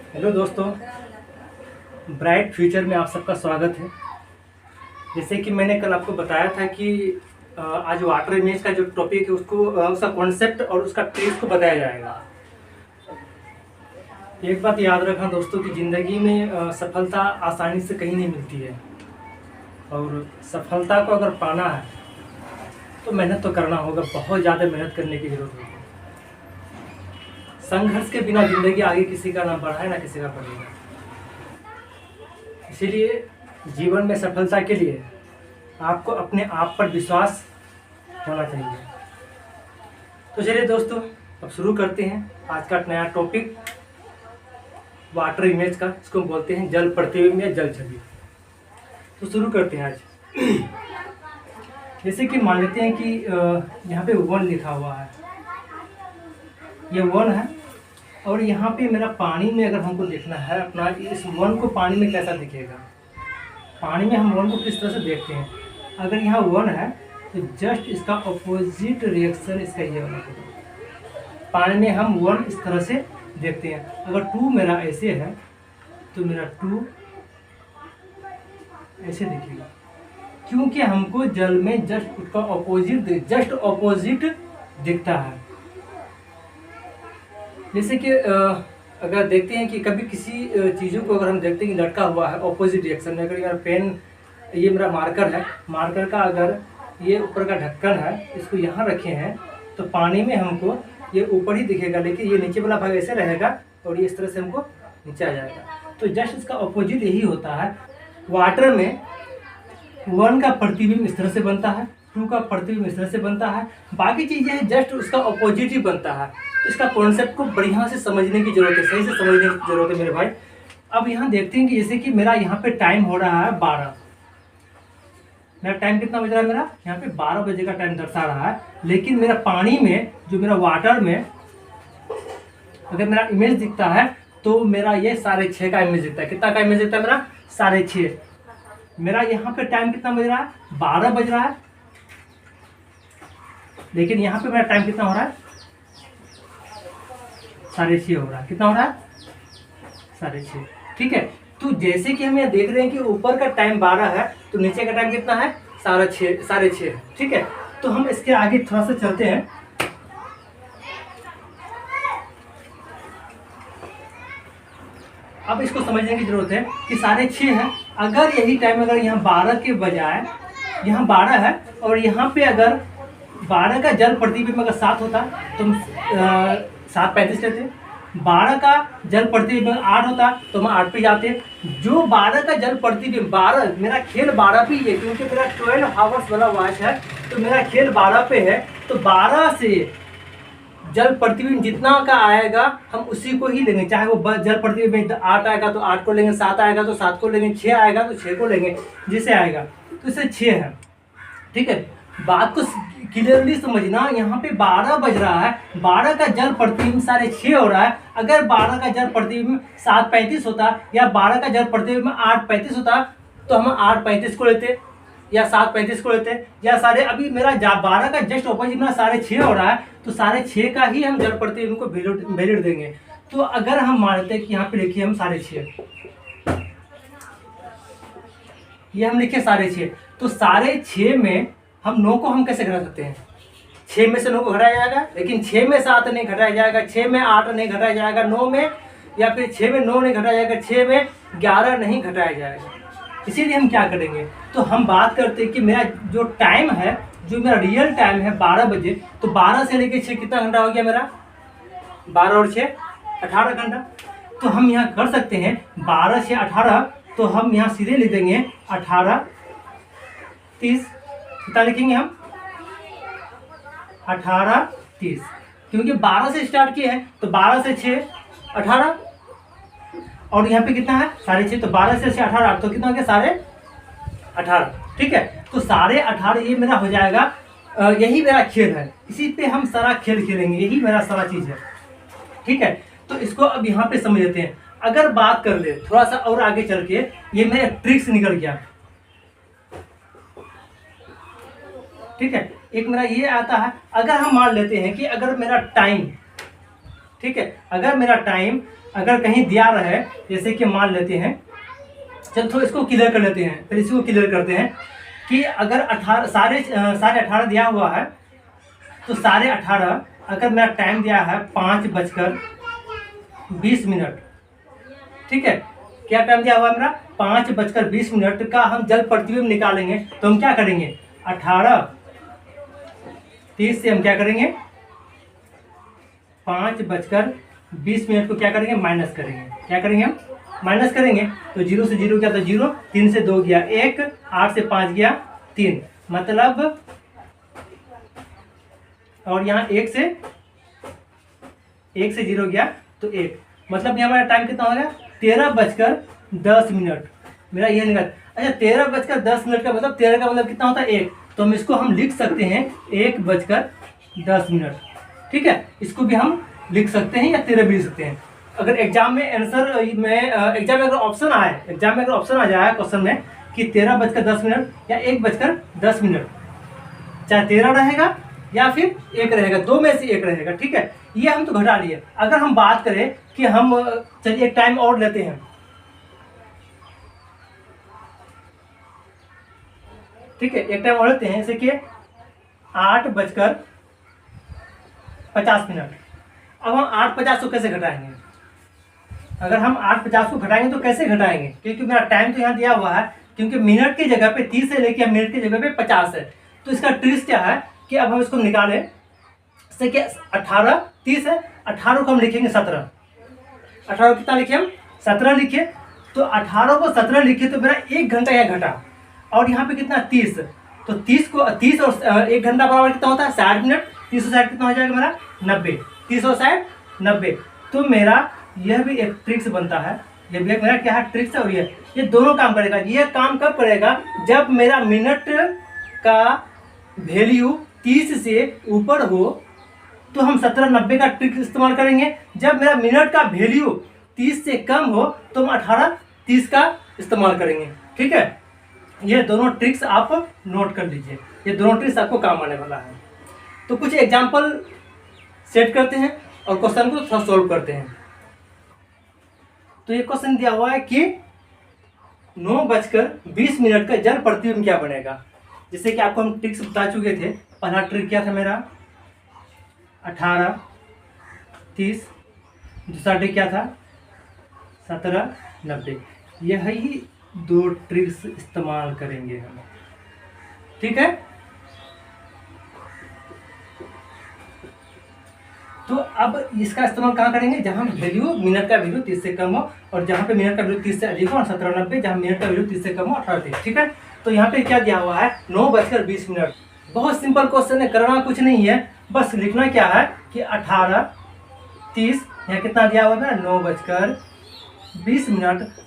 Hello दोस्तों, bright future में आप सबका स्वागत है। जैसे कि मैंने कल आपको बताया था कि आज वाटर इमेज का जो टॉपिक है उसको उसका कॉन्सेप्ट और उसका ट्रिक्स को बताया जाएगा। एक बात याद रखना दोस्तों कि ज़िंदगी में सफलता आसानी से कहीं नहीं मिलती है, और सफलता को अगर पाना है तो मेहनत तो करना होगा, बहुत ज़्यादा मेहनत करने की ज़रूरत होगी। संघर्ष के बिना ज़िंदगी आगे किसी का ना बढ़ा है ना किसी का बढ़ेगा। इसीलिए जीवन में सफलता के लिए आपको अपने आप पर विश्वास होना चाहिए। तो चलिए दोस्तों, अब शुरू करते हैं आज का नया टॉपिक, वाटर इमेज का। इसको बोलते हैं जल प्रतिबिंब या जल छवि। तो शुरू करते हैं आज। जैसे कि मान लेते हैं कि यहाँ पे वन लिखा हुआ है, ये वन है, और यहाँ पे मेरा पानी में अगर हमको देखना है अपना इस वन को पानी में कैसा दिखेगा, पानी में हम वन को किस तरह से देखते हैं। अगर यहाँ वन है तो जस्ट इसका अपोजिट रिएक्शन इसका ये होना चाहिए। पानी में हम वन इस तरह से देखते हैं। अगर टू मेरा ऐसे है तो मेरा टू ऐसे दिखेगा, क्योंकि हमको जल में जस्ट उसका जस्ट अपोजिट दिखता है। जैसे कि अगर देखते हैं कि कभी किसी चीज़ों को अगर हम देखते हैं कि लटका हुआ है ऑपोजिट डायरेक्शन में, अगर मेरा पेन, ये मेरा मार्कर है, मार्कर का अगर ये ऊपर का ढक्कन है, इसको यहाँ रखे हैं तो पानी में हमको ये ऊपर ही दिखेगा, लेकिन ये नीचे वाला भाग ऐसे रहेगा और ये इस तरह से हमको नीचे आ जाएगा। तो जस्ट इसका ऑपोजिट यही होता है। वाटर में वन का प्रतिबिंब इस तरह से बनता है, टू का प्रतिबिंब इस तरह से बनता है, बाकी चीज़ें जस्ट उसका ऑपोजिट ही बनता है। तो इसका कॉन्सेप्ट को बढ़िया से समझने की जरूरत है, सही से समझने की जरूरत है मेरे भाई। अब यहाँ देखते हैं कि जैसे कि मेरा यहाँ पे टाइम हो रहा है 12, मेरा टाइम कितना बज रहा है, मेरा यहाँ पे 12 बजे का टाइम दर्शा रहा है, लेकिन मेरा पानी में जो मेरा वाटर में अगर मेरा इमेज दिखता है तो मेरा ये 6:30 का इमेज दिखता है। कितना का इमेज दिखता है मेरा? 6:30। मेरा यहाँ पे टाइम कितना बज रहा है? 12 बज रहा है, लेकिन यहाँ पे मेरा टाइम कितना हो रहा है? 6:30 हो रहा है। कितना हो रहा है? 6:30। ठीक है। तो जैसे कि हम यहाँ देख रहे हैं कि ऊपर का टाइम 12 है तो नीचे का टाइम कितना है? 6:30 है। ठीक है। तो हम इसके आगे थोड़ा सा चलते हैं। अब इसको समझने की जरूरत है कि 6:30 है। अगर यही टाइम अगर यहाँ 12 के बजाय यहाँ 12 है और यहाँ पे अगर 12 का जल प्रतिबिंब अगर 7 होता तो हम 7:35 लेते। 12 का जल प्रतिबिंब 8 होता तो हम 8 पे जाते। जो 12 का जल प्रतिबिंब 12, मेरा खेल 12 पे ही है, क्योंकि मेरा 12 हावर्स वाला वॉच है तो मेरा खेल 12 पे है। तो 12 से जल प्रतिबिंब जितना का आएगा हम उसी को ही लेंगे, चाहे वो जल प्रतिबिंब 8 आएगा तो 8 को लेंगे, 7 आएगा तो 7 को लेंगे, 6 आएगा तो 6 को लेंगे, जिसे आएगा। तो इसे 6 है। ठीक है। बात को क्लियरली समझना, यहाँ पे 12 बज रहा है, 12 का जल प्रतिबिंब 6:30 हो रहा है। अगर 12 का जल प्रतिबिंब 7:35 होता या 12 का जल प्रतिबिंब 8:35 होता तो हम 8:35 को लेते या 7:35 को लेते या अभी मेरा 12 का जस्ट ऑपोजिट मेरा 6:30 हो रहा है तो 6:30 का ही हम जल प्रतिबिंब को वैल्यू देंगे। तो अगर हम मानते हैं कि यहाँ पे लिखिए हम 6:30, ये हम लिखे 6:30, तो 6:30 में हम 9 को हम कैसे घटा सकते हैं? 6 में से 9 को घटाया जाएगा, लेकिन 6 में 7 नहीं घटाया जाएगा, 6 में 8 नहीं घटाया जाएगा 9 में, या फिर 6 में 9 नहीं घटाया जाएगा, 6 में 11 नहीं घटाया जाएगा। इसीलिए हम क्या करेंगे, तो हम बात करते हैं कि मेरा जो टाइम है, जो मेरा रियल टाइम है 12 बजे, तो 12 से लेकर 6 कितना घंटा हो गया मेरा? 12 और 6 18 घंटा। तो हम यहाँ कर सकते हैं 12 से 18, तो हम यहाँ सीधे लिख देंगे 18:30। कितना लिखेंगे हम? 18:30, क्योंकि 12 से स्टार्ट किए हैं तो 12 से 6 18, और यहाँ पे कितना है? 6:30। तो 12 से 6 18, तो कितना हो गया? 18:30। ठीक है। तो 18:30 ये मेरा हो जाएगा। यही मेरा खेल है, इसी पे हम सारा खेल खेलेंगे, यही मेरा सारा चीज़ है। ठीक है। तो इसको अब यहाँ पे समझ लेते हैं। अगर बात कर ले थोड़ा सा और आगे चल के, ये मेरा ट्रिक्स निकल गया। ठीक है। एक मेरा ये आता है, अगर हम मान लेते हैं कि अगर मेरा टाइम ठीक है। अगर मेरा टाइम अगर कहीं दिया रहे, जैसे कि मान लेते हैं, चल थोड़ा इसको क्लियर कर लेते हैं, फिर इसको क्लियर करते हैं कि अगर 18 साढ़े 18 दिया हुआ है, तो 18:30 अगर मेरा टाइम दिया है 5:20, ठीक है। क्या टाइम दिया हुआ है मेरा? 5:20 का हम जल प्रतिबिंब निकालेंगे, तो हम क्या करेंगे? 18:30 से हम क्या करेंगे? 5:20 को क्या करेंगे? माइनस करेंगे। क्या करेंगे हम? माइनस करेंगे। तो 0 से 0 क्या था? 0, 3 से 2 गया 1, 8 से 5 गया 3, मतलब, और यहाँ 1 से 0 गया तो 1, मतलब यहाँ हमारा टाइम कितना हो गया? 13:10। मेरा ये निकल, अच्छा 13:10 का मतलब 13 का मतलब कितना होता है? 1, तो हम लिख सकते हैं 1:10, ठीक है। इसको भी हम लिख सकते हैं या 13 भी लिख सकते हैं। अगर एग्जाम में आंसर में एग्जाम में अगर ऑप्शन आ जाए क्वेश्चन में कि 13:10 या 1:10, चाहे 13 रहेगा या फिर 1 रहेगा, दो में से 1 रहेगा, ठीक है। ये हम तो घटा लिए। अगर हम बात करें कि हम, चलिए एक टाइम और लेते हैं, ठीक है, एक टाइम और लेते हैं, जैसे कि 8:50। अब हम 8:50 को कैसे घटाएंगे? अगर हम 8:50 को घटाएंगे तो कैसे घटाएंगे? क्योंकि मेरा टाइम तो यहाँ दिया हुआ है, क्योंकि मिनट की जगह पे 30 है, लेकिन मिनट की जगह पे 50 है। तो इसका ट्रिक्स क्या है कि अब हम इसको निकालें, जैसे कि 18, 30 है, 18 को हम लिखेंगे 17। 18 को कितना लिखे हम? 17 लिखे। तो 18 को 17 लिखे तो मेरा 1 घंटा यहाँ घटा, और यहाँ पे कितना? 30। तो 30 और 1 घंटा बराबर कितना होता है? 60 मिनट। 30 और 60 कितना हो जाएगा मेरा? 90। 30 और 60 90। तो मेरा यह भी एक ट्रिक्स बनता है, ये भी मेरा क्या है? ट्रिक्स है। और ये दोनों काम करेगा। ये काम कब करेगा? जब मेरा मिनट का वैल्यू 30 से ऊपर हो तो हम 17-90 का ट्रिक इस्तेमाल करेंगे। जब मेरा मिनट का वैल्यू 30 से कम हो तो हम 18-30 का इस्तेमाल करेंगे, ठीक है। ये दोनों ट्रिक्स आप नोट कर लीजिए, ये दोनों ट्रिक्स आपको काम आने वाला है। तो कुछ एग्जाम्पल सेट करते हैं और क्वेश्चन को थोड़ा सॉल्व करते हैं। तो ये क्वेश्चन दिया हुआ है कि 9:20 का जल प्रतिबिंब क्या बनेगा। जैसे कि आपको हम ट्रिक्स बता चुके थे। पहला ट्रिक क्या था मेरा? 18-30। दूसरा ट्रिक क्या था? 17-90। यही 2 ट्रिक्स इस्तेमाल करेंगे हम, ठीक है। तो अब इसका इस्तेमाल कहाँ करेंगे? जहाँ वैल्यू मिनट का वैल्यू 30 से कम हो, और जहाँ पे मिनट का वैल्यू 30 से अधिक हो, और 17-90 जहाँ मिनट का वैल्यू 30 से कम हो, 18-30, ठीक है। तो यहाँ पे क्या दिया हुआ है? 9:20। बहुत सिंपल क्वेश्चन है, करना कुछ नहीं है, बस लिखना क्या है कि 18-30, यहाँ कितना दिया हुआ है? 9:20।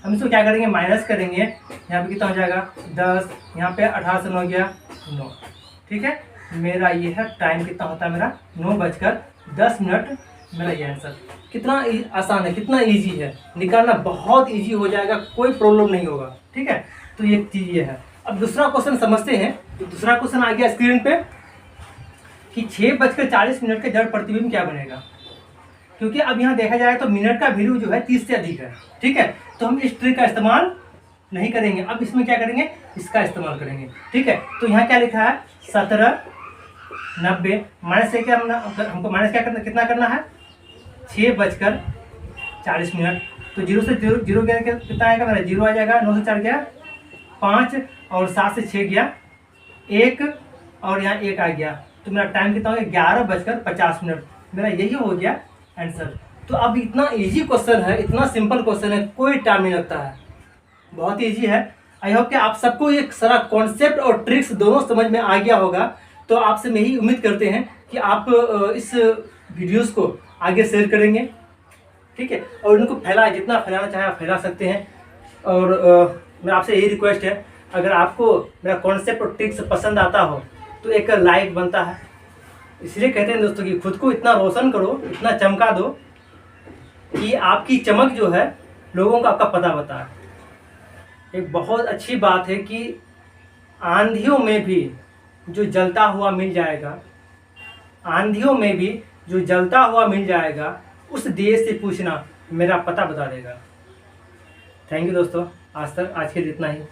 हम इसको क्या करेंगे? माइनस करेंगे। यहाँ पे कितना हो जाएगा? 10। यहाँ पे 18 से 9 गया 9, ठीक है। मेरा ये है टाइम कितना होता है मेरा? 9:10। मेरा ये आंसर कितना आसान है, कितना इजी है, निकालना बहुत इजी हो जाएगा, कोई प्रॉब्लम नहीं होगा, ठीक है। तो ये चीज़ ये है। अब दूसरा क्वेश्चन समझते हैं। तो दूसरा क्वेश्चन आ गया स्क्रीन पे कि 6:40 का जड़ प्रतिबिंब क्या बनेगा। क्योंकि अब यहाँ देखा जाए तो मिनट का वैल्यू जो है 30 से अधिक है, ठीक है। तो हम इस ट्रिक का इस्तेमाल नहीं करेंगे। अब इसमें क्या करेंगे? इसका इस्तेमाल करेंगे, ठीक है। तो यहाँ क्या लिखा है? 17-90 माइनस से क्या हमको माइनस क्या करना, कितना करना है? 6:40। तो 0 से 0 गया, कितना आएगा मेरा? 0 आ जाएगा। 9 से 4 गया 5, और 7 से 6 गया 1, और यहाँ 1 आ गया। तो मेरा टाइम कितना हो गया? 11:50। मेरा यही हो गया आंसर। तो अब इतना इजी क्वेश्चन है, इतना सिंपल क्वेश्चन है, कोई टाइम नहीं लगता है, बहुत ईजी है। आई होप कि आप सबको ये सारा कॉन्सेप्ट और ट्रिक्स दोनों समझ में आ गया होगा। तो आपसे मैं यही उम्मीद करते हैं कि आप इस वीडियोस को आगे शेयर करेंगे, ठीक है, और इनको फैलाएं, जितना फैलाना चाहे आप फैला सकते हैं। और मेरा आपसे यही रिक्वेस्ट है, अगर आपको मेरा कॉन्सेप्ट और ट्रिक्स पसंद आता हो तो एक लाइक बनता है। इसलिए कहते हैं दोस्तों कि खुद को इतना रोशन करो, इतना चमका दो कि आपकी चमक जो है लोगों को आपका पता बताए। एक बहुत अच्छी बात है कि आंधियों में भी जो जलता हुआ मिल जाएगा, आंधियों में भी जो जलता हुआ मिल जाएगा, उस देश से पूछना, मेरा पता बता देगा। थैंक यू दोस्तों, आज के लिए इतना ही।